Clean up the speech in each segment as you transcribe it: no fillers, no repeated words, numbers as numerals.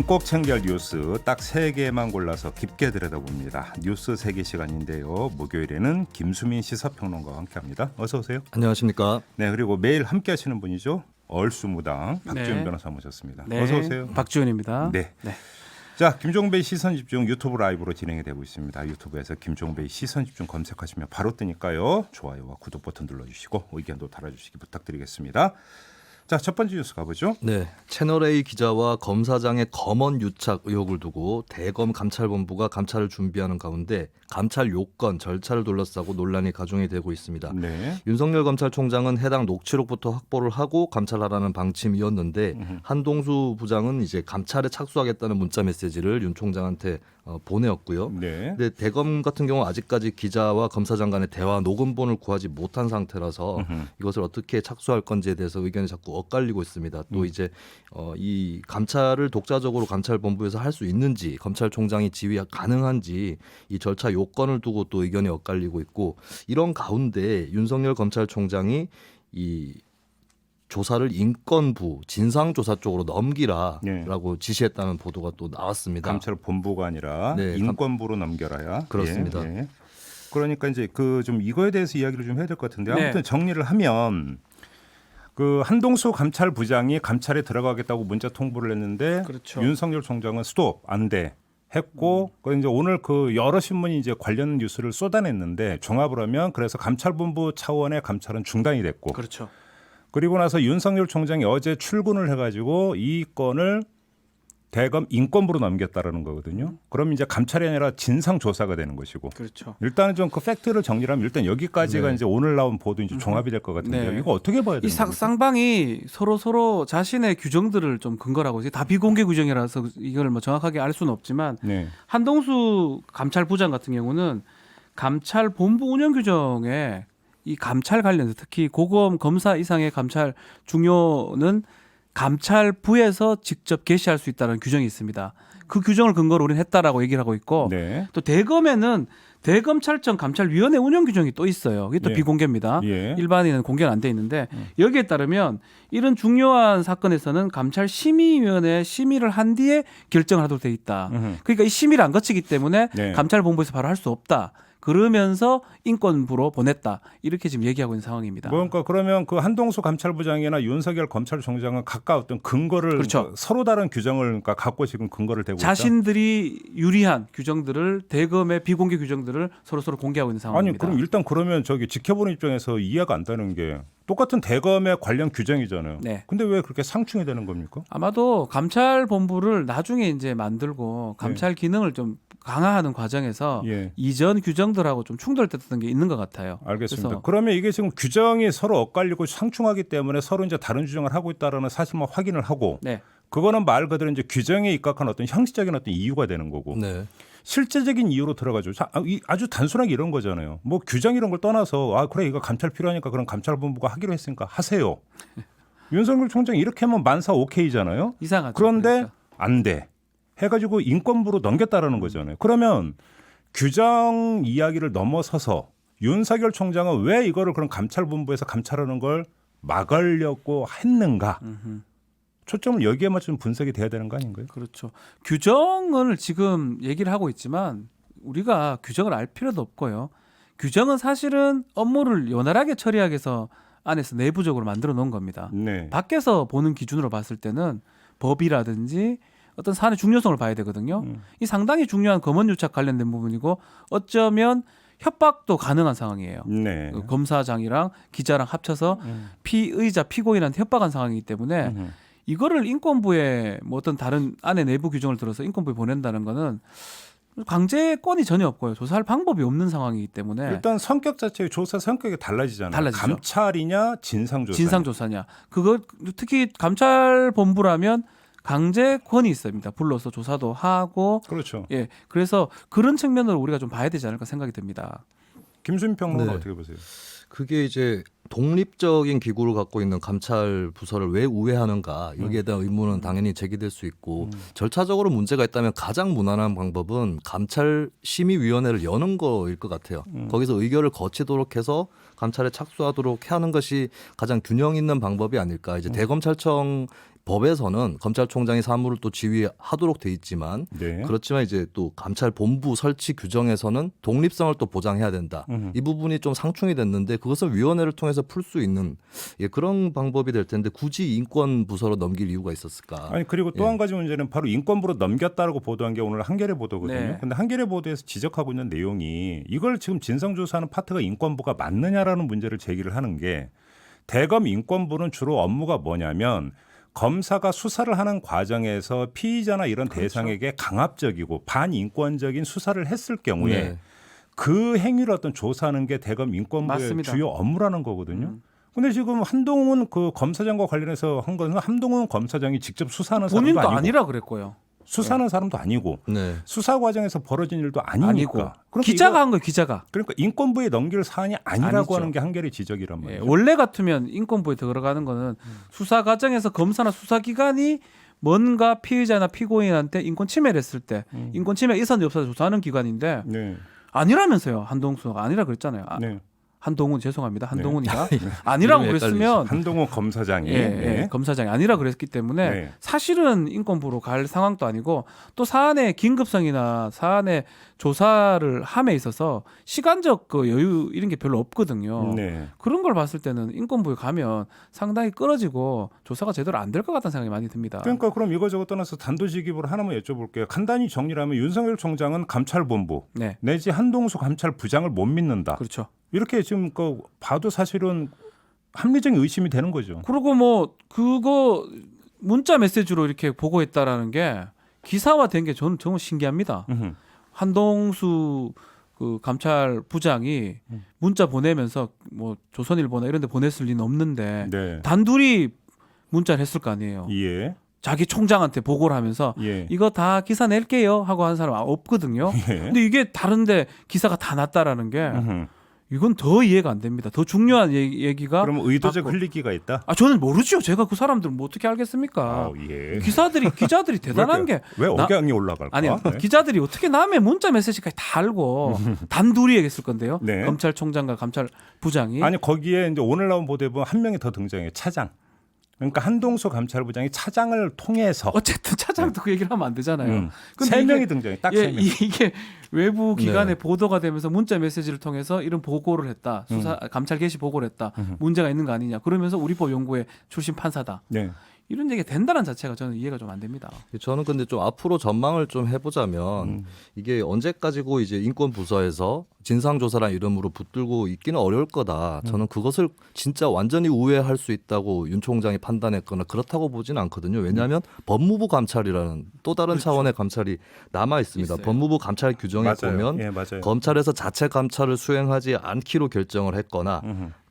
꼭 챙겨야 할 뉴스 딱 3개만 골라서 깊게 들여다봅니다. 뉴스 3개 시간인데요. 목요일에는 김수민 시사평론가와 함께합니다. 어서 오세요. 안녕하십니까. 네, 그리고 매일 함께하시는 분이죠. 얼수무당 박지원 네. 변호사 모셨습니다. 네. 어서 오세요. 박지원입니다. 네. 네. 자, 김종배의 시선집중 유튜브 라이브로 진행이 되고 있습니다. 유튜브에서 김종배의 시선집중 검색하시면 바로 뜨니까요. 좋아요와 구독 버튼 눌러주시고 의견도 달아주시기 부탁드리겠습니다. 자, 첫 번째 뉴스 가보죠. 네, 채널A 기자와 검사장의 검언 유착 의혹을 두고 대검 감찰본부가 감찰을 준비하는 가운데 감찰 요건 절차를 둘러싸고 논란이 가중이 되고 있습니다. 네. 윤석열 검찰총장은 해당 녹취록부터 확보를 하고 감찰하라는 방침이었는데 한동수 부장은 이제 감찰에 착수하겠다는 문자 메시지를 윤 총장한테 보내었고요. 네. 근데 대검 같은 경우 아직까지 기자와 검사장 간의 대화 녹음본을 구하지 못한 상태라서 이것을 어떻게 착수할 건지에 대해서 의견이 자꾸 엇갈리고 있습니다. 또 이제 이 감찰을 독자적으로 감찰본부에서 할 수 있는지 검찰총장이 지휘 가능한지 이 절차 요건을 두고 또 의견이 엇갈리고 있고 이런 가운데 윤석열 검찰총장이 이 조사를 인권부 진상조사 쪽으로 넘기라라고 지시했다는 보도가 또 나왔습니다. 감찰 본부가 아니라 네, 인권부로 넘겨라야. 그렇습니다. 예, 예. 그러니까 이제 그 좀 이거에 대해서 이야기를 좀 해야 될 것 같은데 아무튼 네. 정리를 하면 그 한동수 감찰부장이 감찰에 들어가겠다고 문자 통보를 했는데 그렇죠. 윤석열 총장은 스톱 안 돼. 했고 그 이제 오늘 그 여러 신문이 이제 관련 뉴스를 쏟아냈는데 종합을 하면 그래서 감찰본부 차원의 감찰은 중단이 됐고 그렇죠. 그리고 나서 윤석열 총장이 어제 출근을 해가지고 이 건을 대검 인권부로 넘겼다라는 거거든요. 그럼 이제 감찰이 아니라 진상 조사가 되는 것이고. 그렇죠. 일단은 좀 그 팩트를 정리하면 일단 여기까지가 네. 이제 오늘 나온 보도 이제 종합이 될 것 같은데요. 네. 이거 어떻게 봐야 이 되는 겁니까? 쌍방이 서로 자신의 규정들을 좀 근거라고 이제 다 비공개 규정이라서 이걸 뭐 정확하게 알 수는 없지만 네. 한동수 감찰부장 같은 경우는 감찰 본부 운영 규정에 이 감찰 관련해서 특히 고검 검사 이상의 감찰 중요는 감찰부에서 직접 개시할 수 있다는 규정이 있습니다. 그 규정을 근거로 우리는 했다라고 얘기를 하고 있고 네. 또 대검에는 대검찰청 감찰위원회 운영 규정이 또 있어요. 이게 또 예. 비공개입니다. 예. 일반인은 공개는 안 돼 있는데 여기에 따르면 이런 중요한 사건에서는 감찰심의위원회 심의를 한 뒤에 결정을 하도록 돼 있다. 그러니까 이 심의를 안 거치기 때문에 네. 감찰본부에서 바로 할 수 없다. 그러면서 인권부로 보냈다. 이렇게 지금 얘기하고 있는 상황입니다. 그러니까 그러면 그 한동수 감찰부장이나 윤석열 검찰총장은 각각 어떤 근거를 그렇죠. 서로 다른 규정을 그러니까 갖고 지금 근거를 대고 있다. 자신들이 유리한 규정들을 대검의 비공개 규정들을 서로 공개하고 있는 아니 상황입니다. 그럼 일단 그러면 저기 지켜보는 입장에서 이해가 안 되는 게 똑같은 대검의 관련 규정이잖아요. 네. 근데 왜 그렇게 상충이 되는 겁니까? 아마도 감찰본부를 나중에 이제 만들고 감찰 기능을 좀 강화하는 과정에서 예. 이전 규정들하고 좀 충돌됐던 게 있는 것 같아요. 알겠습니다. 그래서 그러면 이게 지금 규정이 서로 엇갈리고 상충하기 때문에 서로 이제 다른 주장을 하고 있다라는 사실만 확인을 하고 네, 그거는 말 그대로 이제 규정에 입각한 어떤 형식적인 어떤 이유가 되는 거고 네. 실제적인 이유로 들어가죠. 아주 단순하게 이런 거잖아요. 뭐 규정 이런 걸 떠나서 아 그래 이거 감찰 필요하니까 그럼 감찰본부가 하기로 했으니까 하세요. 윤석열 총장이 이렇게 하면 만사 오케이잖아요. 이상하죠. 그런데 그러니까. 안 돼. 해가지고 인권부로 넘겼다라는 거잖아요. 그러면 규정 이야기를 넘어서서 윤석열 총장은 왜 이거를 그럼 감찰본부에서 감찰하는 걸 막으려고 했는가? 초점을 여기에 맞춘 분석이 돼야 되는 거 아닌가요? 그렇죠. 규정을 지금 얘기를 하고 있지만 우리가 규정을 알 필요도 없고요. 규정은 사실은 업무를 원활하게 처리하기 위해서 안에서 내부적으로 만들어 놓은 겁니다. 네. 밖에서 보는 기준으로 봤을 때는 법이라든지 어떤 사안의 중요성을 봐야 되거든요. 이 상당히 중요한 검언유착 관련된 부분이고 어쩌면 협박도 가능한 상황이에요. 네. 그 검사장이랑 기자랑 합쳐서 피의자 피고인한테 협박한 상황이기 때문에 이거를 인권부에 뭐 어떤 다른 안에 내부 규정을 들어서 인권부에 보낸다는 거는 강제권이 전혀 없고요. 조사할 방법이 없는 상황이기 때문에 일단 성격 자체의 조사 성격이 달라지잖아요. 달라지죠. 감찰이냐 진상조사. 진상조사냐. 그거 특히 감찰본부라면 강제권이 있습니다. 불러서 조사도 하고 그렇죠. 예. 그래서 그런 측면으로 우리가 좀 봐야 되지 않을까 생각이 듭니다. 김수민 평론가 네. 어떻게 보세요? 그게 이제 독립적인 기구를 갖고 있는 감찰 부서를 왜 우회하는가 여기에 대한 의문은 당연히 제기될 수 있고 절차적으로 문제가 있다면 가장 무난한 방법은 감찰 심의위원회를 여는 거일 것 같아요. 거기서 의결을 거치도록 해서 감찰에 착수하도록 하는 것이 가장 균형 있는 방법이 아닐까. 이제 대검찰청 법에서는 검찰총장이 사무를 또 지휘하도록 돼 있지만 네. 그렇지만 이제 또 감찰본부 설치 규정에서는 독립성을 또 보장해야 된다. 이 부분이 좀 상충이 됐는데 그것을 위원회를 통해서 풀 수 있는 그런 방법이 될 텐데 굳이 인권부서로 넘길 이유가 있었을까? 아니 그리고 또 한 가지 문제는 바로 인권부로 넘겼다라고 보도한 게 오늘 한겨레 보도거든요. 네. 근데 한겨레 보도에서 지적하고 있는 내용이 이걸 지금 진상조사하는 파트가 인권부가 맞느냐라는 문제를 제기를 하는 게 대검 인권부는 주로 업무가 뭐냐면 검사가 수사를 하는 과정에서 피의자나 이런 그렇죠. 대상에게 강압적이고 반인권적인 수사를 했을 경우에 네. 그 행위를 어떤 조사하는 게 대검 인권부의 맞습니다. 주요 업무라는 거거든요. 근데 지금 한동훈 그 검사장과 관련해서 한 것은 한동훈 검사장이 직접 수사하는 사람도 본인도 아니고 아니라 그랬고요. 수사하는 사람도 아니고 네. 수사 과정에서 벌어진 일도 아니니까. 아니고 그러니까 기자가 이거- 한 거예요. 기자가. 그러니까 인권부에 넘길 사안이 아니라고 아니죠. 하는 게 한겨레 지적이란 예, 말이에요. 원래 같으면 인권부에 들어가는 거는 수사 과정에서 검사나 수사기관이 뭔가 피의자나 피고인한테 인권 침해를 했을 때 인권 침해 있었는지 없었는지 조사하는 기관인데 네. 아니라면서요. 한동수가 아니라 그랬잖아요. 네. 한동훈 죄송합니다. 한동훈이가 아니라고 이름이 그랬으면 한동훈 검사장이 예, 네. 예, 검사장이 아니라 그랬기 때문에 네. 사실은 인권부로 갈 상황도 아니고 또 사안의 긴급성이나 사안의 조사를 함에 있어서 시간적 그 여유 이런 게 별로 없거든요. 네. 그런 걸 봤을 때는 인권부에 가면 상당히 끊어지고 조사가 제대로 안 될 것 같다는 생각이 많이 듭니다. 그러니까 그럼 이거저거 떠나서 단도직입으로 하나만 여쭤볼게요. 간단히 정리를 하면 윤석열 총장은 감찰본부 네, 내지 한동수 감찰부장을 못 믿는다. 그렇죠. 이렇게 지금 그 봐도 사실은 합리적인 의심이 되는 거죠. 그리고 뭐 그거 문자 메시지로 이렇게 보고했다라는 게 기사화된 게 저는 정말 신기합니다. 음흠. 한동수 그 감찰부장이 문자 보내면서 뭐 조선일보나 이런 데 보냈을 리는 없는데 네. 단둘이 문자를 했을 거 아니에요. 예. 자기 총장한테 보고를 하면서 예. 이거 다 기사 낼게요 하고 한 사람 없거든요. 예. 근데 이게 다른데 기사가 다 났다라는 게 음흠. 이건 더 이해가 안 됩니다. 더 중요한 얘기가 그럼 의도적 받고. 흘리기가 있다? 저는 모르죠. 제가 그 사람들은 뭐 어떻게 알겠습니까? 아, 예. 기자들이 대단한 게 왜 나- 억양이 올라갈까? 아니 네. 기자들이 어떻게 남의 문자 메시지까지 다 알고 단둘이 얘기했을 건데요. 네. 검찰총장과 감찰부장이 아니 거기에 이제 오늘 나온 보도에 보면 한 명이 더 등장해요. 차장. 그러니까 한동수 감찰부장이 차장을 통해서 어쨌든 차장도 그 얘기를 하면 안 되잖아요. 근데 세 이게- 명이 등장해. 딱 예, 세 명. 이게 외부 기관에 네. 보도가 되면서 문자 메시지를 통해서 이런 보고를 했다. 수사 감찰 개시 보고를 했다. 문제가 있는 거 아니냐. 그러면서 우리법 연구회 출신 판사다. 네. 이런 얘기가 된다는 자체가 저는 이해가 좀 안 됩니다. 저는 근데 좀 앞으로 전망을 좀 해보자면 이게 언제까지고 이제 인권부서에서 진상조사란 이름으로 붙들고 있기는 어려울 거다. 저는 그것을 진짜 완전히 우회할 수 있다고 윤 총장이 판단했거나 그렇다고 보지는 않거든요. 왜냐하면 법무부 감찰이라는 또 다른 차원의 감찰이 남아 있습니다. 있어요. 법무부 감찰 규정에 맞아요. 보면 예, 맞아요. 검찰에서 자체 감찰을 수행하지 않기로 결정을 했거나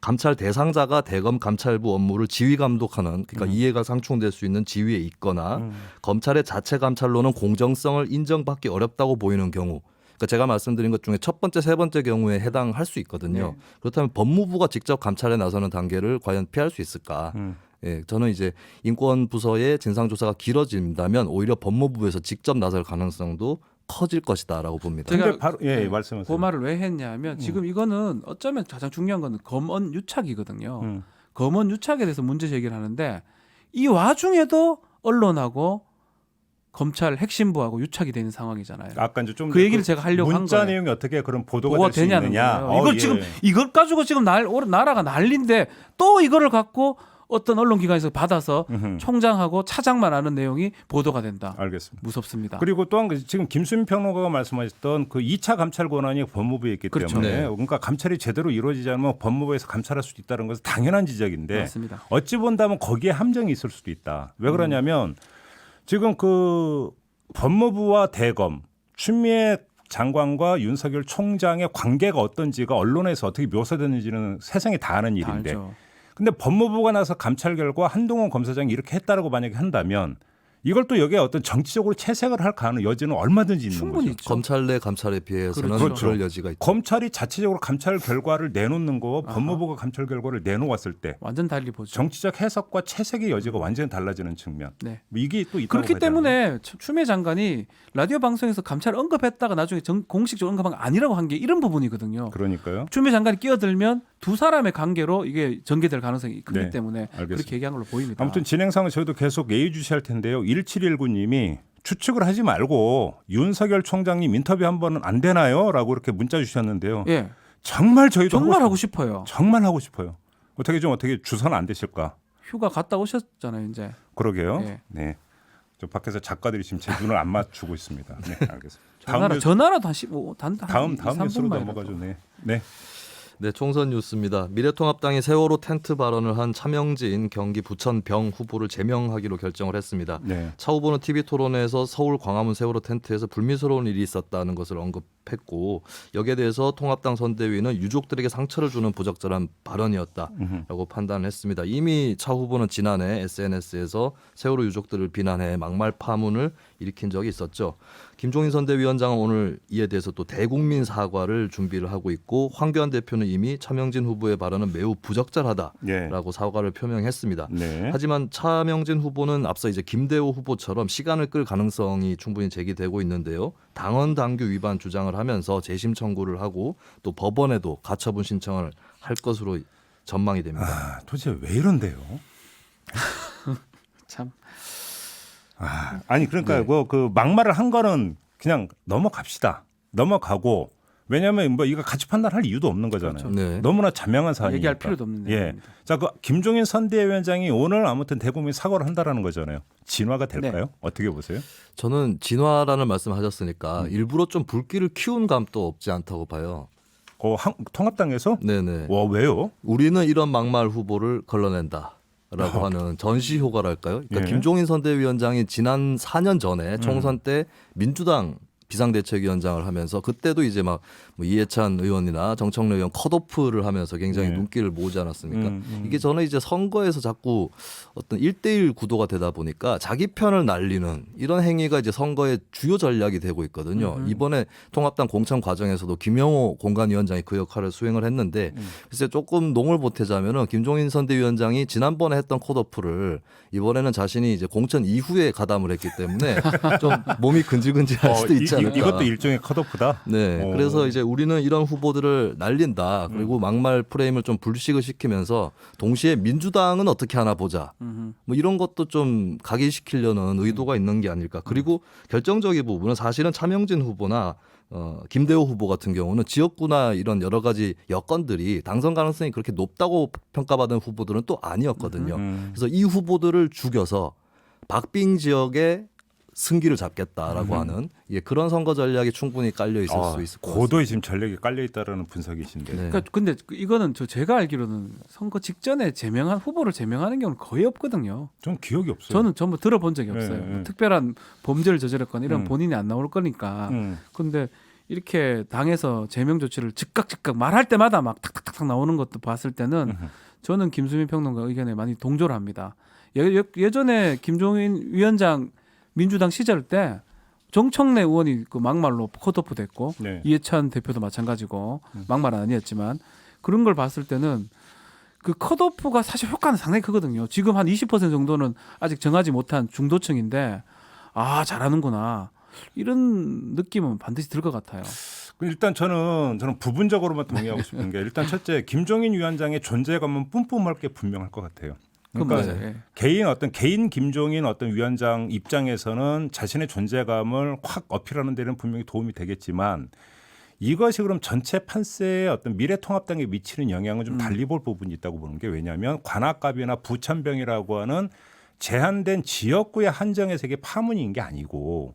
감찰 대상자가 대검 감찰부 업무를 지휘 감독하는 그러니까 이해가 상충될 수 있는 지위에 있거나 검찰의 자체 감찰로는 공정성을 인정받기 어렵다고 보이는 경우 그러니까 제가 말씀드린 것 중에 첫 번째, 세 번째 경우에 해당할 수 있거든요. 그렇다면 법무부가 직접 감찰에 나서는 단계를 과연 피할 수 있을까? 예, 저는 이제 인권부서의 진상조사가 길어진다면 오히려 법무부에서 직접 나설 가능성도 커질 것이다라고 봅니다. 제가 근데 바로 예, 말씀하세요. 그 말을 왜 했냐면 지금 이거는 어쩌면 가장 중요한 거는 검언 유착이거든요. 검언 유착에 대해서 문제 제기를 하는데 이 와중에도 언론하고 검찰 핵심부하고 유착이 되는 상황이잖아요. 아까 이제 좀 그 얘기를 제가 하려고 한 문자 거예요. 내용이 어떻게 그런 보도가 뭐가 될 수 되냐는 있느냐. 거예요. 이걸 예. 지금 이걸 가지고 지금 나라가 난리인데 또 이거를 갖고 어떤 언론기관에서 받아서 총장하고 차장만 아는 내용이 보도가 된다. 알겠습니다. 무섭습니다. 그리고 또 한 가지 지금 김수민 평론가가 말씀하셨던 그 2차 감찰 권한이 법무부에 있기 그렇죠. 때문에 네. 그러니까 감찰이 제대로 이루어지지 않으면 법무부에서 감찰할 수도 있다는 것은 당연한 지적인데 맞습니다. 어찌 본다면 거기에 함정이 있을 수도 있다. 왜 그러냐면 지금 그 법무부와 대검 추미애 장관과 윤석열 총장의 관계가 어떤지가 언론에서 어떻게 묘사되는지는 세상에 다 아는 다 일인데 알죠. 근데 법무부가 나서 감찰 결과 한동훈 검사장이 이렇게 했다라고 만약에 한다면 이걸 또 여기에 어떤 정치적으로 채색을 할 가능 여지는 얼마든지 있는 충분히 거죠. 있죠. 검찰 내 감찰에 비해서는 그렇죠. 그럴 여지가 있다. 검찰이 자체적으로 감찰 결과를 내놓는 거 아하. 법무부가 감찰 결과를 내놓았을 때 완전 달리 보죠. 정치적 해석과 채색의 여지가 완전히 달라지는 측면. 네. 뭐 이게 또 있다고 그렇기 봐야 되나? 때문에 추미애 장관이 라디오 방송에서 감찰 언급했다가 나중에 공식적으로 언급한 거 아니라고 한 게 이런 부분이거든요. 그러니까요. 추미애 장관이 끼어들면 두 사람의 관계로 이게 전개될 가능성이 크기 네, 때문에 알겠습니다. 그렇게 얘기한 걸로 보입니다. 아무튼 진행상은 저희도 계속 예의주시할 텐데요. 1719님이 추측을 하지 말고 윤석열 총장님 인터뷰 한 번은 안 되나요? 라고 이렇게 문자 주셨는데요. 예, 정말 저희도 정말 하고 싶어요. 정말 하고 싶어요. 어떻게 주선 안 되실까? 휴가 갔다 오셨잖아요, 이제. 그러게요. 예. 네. 저 밖에서 작가들이 지금 제 눈을 안 맞추고 있습니다. 네, 알겠습니다. 전화라도 한 15, 다음 2, 뉴스로 3분만 넘어가죠. 네. 네. 네, 총선 뉴스입니다. 미래통합당이 세월호 텐트 발언을 한 차명진 경기 부천병 후보를 제명하기로 결정을 했습니다. 네. 차 후보는 TV토론에서 서울 광화문 세월호 텐트에서 불미스러운 일이 있었다는 것을 언급했고 여기에 대해서 통합당 선대위는 유족들에게 상처를 주는 부적절한 발언이었다라고 판단을 했습니다. 이미 차 후보는 지난해 SNS에서 세월호 유족들을 비난해 막말 파문을 일으킨 적이 있었죠. 김종인 선대위원장은 오늘 이에 대해서 또 대국민 사과를 준비를 하고 있고 황교안 대표는 이미 차명진 후보의 발언은 매우 부적절하다라고 네. 사과를 표명했습니다. 네. 하지만 차명진 후보는 앞서 이제 김대호 후보처럼 시간을 끌 가능성이 충분히 제기되고 있는데요. 당헌 당규 위반 주장을 하면서 재심 청구를 하고 또 법원에도 가처분 신청을 할 것으로 전망이 됩니다. 아, 도대체 왜 이런데요? 참. 아니 그러니까 네. 그 막말을 한 거는 그냥 넘어갑시다. 넘어가고 왜냐하면 뭐 이거 같이 판단할 이유도 없는 거잖아요. 그렇죠. 네. 너무나 자명한 사안이니까. 얘기할 필요도 없는 예. 내용입니다. 자, 그 김종인 선대위원장이 오늘 아무튼 대국민 사과를 한다라는 거잖아요. 진화가 될까요? 어떻게 보세요? 저는 진화라는 말씀하셨으니까 일부러 좀 불길을 키운 감도 없지 않다고 봐요. 통합당에서? 네네. 와, 왜요? 우리는 이런 막말 후보를 걸러낸다. 라고 하는 전시 효과랄까요? 그러니까 예. 김종인 선대위원장이 지난 4년 전에 총선 때 민주당 비상대책위원장을 하면서 그때도 이제 막뭐 이해찬 의원이나 정청래 의원 컷오프를 하면서 굉장히 네. 눈길을 모으지 않았습니까? 이게 저는 이제 선거에서 자꾸 어떤 1대1 구도가 되다 보니까 자기 편을 날리는 이런 행위가 이제 선거의 주요 전략이 되고 있거든요. 이번에 통합당 공천 과정에서도 김영호 공관위원장이 그 역할을 수행을 했는데 글쎄 조금 농을 보태자면은 김종인 선대위원장이 지난번에 했던 컷오프를 이번에는 자신이 이제 공천 이후에 가담을 했기 때문에 좀 몸이 근질근질할 수도 있지 않을까. 이것도 일종의 컷오프다. 네, 그래서 이제 우리는 이런 후보들을 날린다. 그리고 막말 프레임을 좀 불식을 시키면서 동시에 민주당은 어떻게 하나 보자. 뭐 이런 것도 좀 각인시키려는 의도가 있는 게 아닐까. 그리고 결정적인 부분은 사실은 차명진 후보나 김대호 후보 같은 경우는 지역구나 이런 여러 가지 여건들이 당선 가능성이 그렇게 높다고 평가받은 후보들은 또 아니었거든요. 그래서 이 후보들을 죽여서 박빙 지역에 승기를 잡겠다라고 하는 그런 선거 전략이 충분히 깔려 있을 수 있을 것 같습니다. 고도의 지금 전략이 깔려 있다라는 분석이신데. 네. 그러니까 근데 이거는 제가 알기로는 선거 직전에 제명한 후보를 제명하는 경우는 거의 없거든요. 전 기억이 없어요. 저는 전부 들어본 적이 네, 없어요. 네. 뭐 특별한 범죄를 저질렀거나 이런 본인이 안 나올 거니까. 근데 이렇게 당에서 제명 조치를 즉각 말할 때마다 막 탁탁탁 나오는 것도 봤을 때는 저는 김수민 평론가 의견에 많이 동조를 합니다. 예전에 김종인 위원장 민주당 시절 때 정청래 의원이 그 막말로 컷오프 됐고 네. 이해찬 대표도 마찬가지고 막말은 아니었지만 그런 걸 봤을 때는 그 컷오프가 사실 효과는 상당히 크거든요. 지금 한 20% 정도는 아직 정하지 못한 중도층인데 아 잘하는구나 이런 느낌은 반드시 들 것 같아요. 일단 저는 부분적으로만 동의하고 싶은 게 일단 첫째 김종인 위원장의 존재감은 뿜뿜할 게 분명할 것 같아요. 그러니까 맞아요. 개인 김종인 위원장 입장에서는 자신의 존재감을 확 어필하는 데는 분명히 도움이 되겠지만 이것이 그럼 전체 판세에 어떤 미래통합당에 미치는 영향은 좀 달리 볼 부분이 있다고 보는 게 왜냐하면 관악갑이나 부천병이라고 하는 제한된 지역구의 한정 해석의 파문인 게 아니고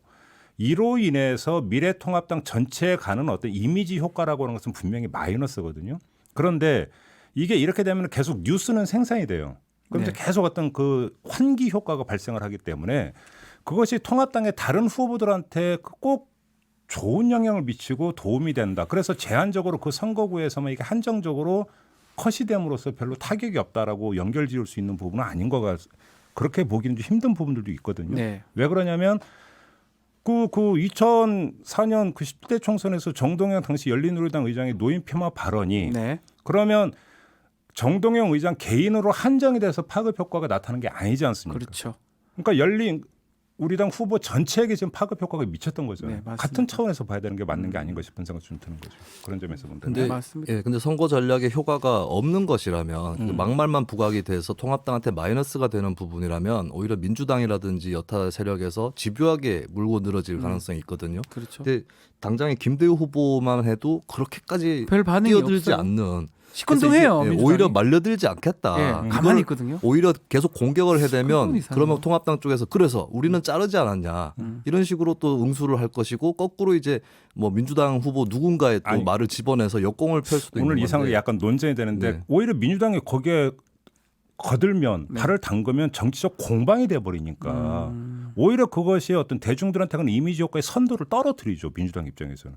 이로 인해서 미래통합당 전체에 가는 어떤 이미지 효과라고 하는 것은 분명히 마이너스거든요. 그런데 이게 이렇게 되면 계속 뉴스는 생산이 돼요. 그럼 이제 계속 어떤 그 환기 효과가 발생을 하기 때문에 그것이 통합당의 다른 후보들한테 꼭 좋은 영향을 미치고 도움이 된다. 그래서 제한적으로 그 선거구에서만 이게 한정적으로 컷이 됨으로써 별로 타격이 없다라고 연결지을 수 있는 부분은 아닌 것 그렇게 보기는 좀 힘든 부분들도 있거든요. 네. 왜 그러냐면 그 2004년 그 10대 총선에서 정동영 당시 열린우리당 의장의 노인 폄하 발언이 네. 그러면 정동영 의장 개인으로 한정이 돼서 파급 효과가 나타나는 게 아니지 않습니까? 그렇죠. 그러니까 열린우리당 후보 전체에게 지금 파급 효과가 미쳤던 거죠. 네, 맞습니다. 같은 차원에서 봐야 되는 게 맞는 게 아닌가 싶은 생각이 좀 드는 거죠. 그런 점에서 본다면. 근데 맞습니다. 예, 근데 선거 전략에 효과가 없는 것이라면 그 막말만 부각이 돼서 통합당한테 마이너스가 되는 부분이라면 오히려 민주당이라든지 여타 세력에서 집요하게 물고 늘어질 가능성이 있거든요. 그렇죠. 근데 당장에 김대우 후보만 해도 그렇게까지 별 반응이 뛰어들지 없어요. 않는 시큰둥해요. 그래서 이제 민주당이. 오히려 말려들지 않겠다. 예, 가만히 이걸 있거든요. 오히려 계속 공격을 해대면 시큰둥 이상해요. 그러면 통합당 쪽에서 그래서 우리는 자르지 않았냐 이런 식으로 또 응수를 할 것이고 거꾸로 이제 뭐 민주당 후보 누군가의 또 아니, 말을 집어내서 역공을 펼 수도 있는 오늘 건데. 이 상황이 약간 논쟁이 되는데 네. 오히려 민주당이 거기에 거들면 네. 발을 담그면 정치적 공방이 돼버리니까 오히려 그것이 어떤 대중들한테는 이미지 효과의 선도를 떨어뜨리죠. 민주당 입장에서는.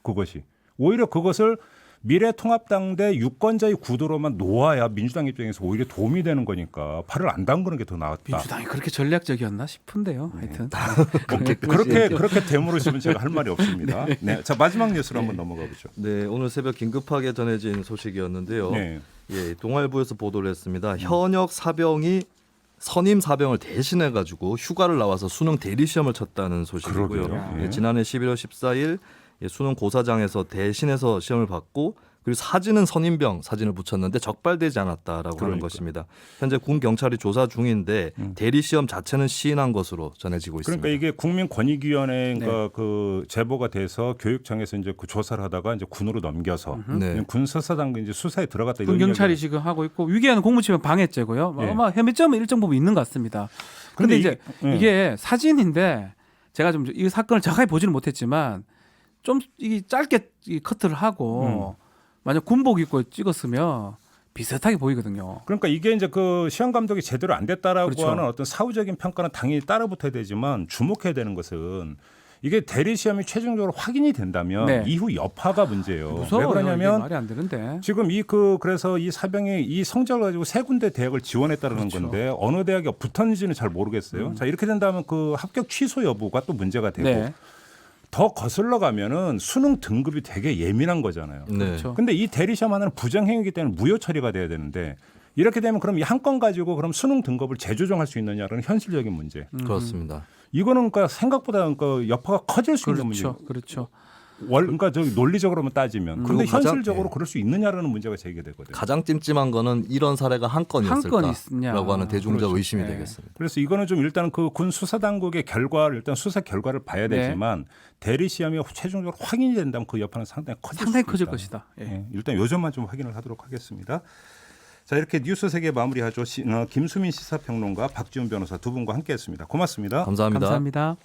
그것이. 오히려 그것을 미래통합당 대 유권자의 구도로만 놓아야 민주당 입장에서 오히려 도움이 되는 거니까 팔을 안 담그는 게 더 나았다. 민주당이 그렇게 전략적이었나 싶은데요. 하여튼. 그렇게 되물으시면 제가 할 말이 없습니다. 네. 자 마지막 뉴스로 한번 넘어가 보죠. 네, 오늘 새벽 긴급하게 전해진 소식이었는데요. 네. 예, 동아일보에서 보도를 했습니다. 현역 사병이 선임 사병을 대신해 가지고 휴가를 나와서 수능 대리 시험을 쳤다는 소식이고요. 그러게요. 예, 예. 지난해 11월 14일 수능 고사장에서 대신해서 시험을 받고 그리고 사진은 선임병 사진을 붙였는데 적발되지 않았다라고 하는 그러니까. 것입니다. 현재 군 경찰이 조사 중인데 대리 시험 자체는 시인한 것으로 전해지고 있습니다. 그러니까 이게 국민권익위원회가 네. 그 제보가 돼서 교육청에서 이제 그 조사를 하다가 이제 군으로 넘겨서 네. 군 수사당 이제 수사에 들어갔다. 군 이런 경찰이 이야기가- 지금 하고 있고 위계하는 공무집행 방해죄고요. 예. 아마 혐의점은 일정 부분 있는 것 같습니다. 근데 이제 이게 사진인데 제가 좀 이 사건을 정확히 보지는 못했지만 좀 이게 짧게 이 커트를 하고 만약 군복 입고 찍었으면 비슷하게 보이거든요. 그러니까 이게 이제 그 시험 감독이 제대로 안 됐다라고 그렇죠. 하는 어떤 사후적인 평가는 당연히 따라붙어야 되지만 주목해야 되는 것은 이게 대리 시험이 최종적으로 확인이 된다면 네. 이후 여파가 문제예요. 무서워요. 왜 이게 그러냐면 말이 안 되는데. 지금 그래서 이 사병이 이 성적을 가지고 세 군데 대학을 지원했다는 그렇죠. 건데 어느 대학이 붙었는지는 잘 모르겠어요. 자 이렇게 된다면 그 합격 취소 여부가 또 문제가 되고 네. 더 거슬러 가면은 수능 등급이 되게 예민한 거잖아요. 네. 그렇죠. 근데 이 대리 시험 하나는 부정행위이기 때문에 무효 처리가 돼야 되는데 이렇게 되면 그럼 이 한 건 가지고 그럼 수능 등급을 재조정할 수 있느냐라는 현실적인 문제. 그렇습니다. 이거는 그러니까 생각보다 그러니까 여파가 커질 수 있는 그렇죠. 문제. 그렇죠. 그러니까 저기 논리적으로만 따지면. 근데 그리고 가장- 현실적으로 예. 그럴 수 있느냐라는 문제가 제기되거든요. 가장 찜찜한 거는 이런 사례가 한 건 있냐. 건이었을까라고 하는 대중적 그렇죠. 의심이 네. 되겠습니다. 그래서 이거는 좀 일단 그 군 수사 당국의 결과를 일단 수사 결과를 봐야 네. 되지만 대리 시험이 최종적으로 확인이 된다면 그 여파는 상당히 커질 상당히 수 커질 있다. 것이다. 예. 예, 일단 요점만 좀 확인을 하도록 하겠습니다. 자 이렇게 뉴스 세계 마무리하죠. 김수민 시사평론가 박지훈 변호사 두 분과 함께했습니다. 고맙습니다. 감사합니다. 감사합니다.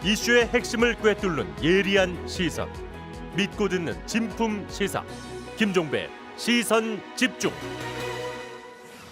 이슈의 핵심을 꿰뚫는 예리한 시선, 믿고 듣는 진품 시사 김종배 시선 집중.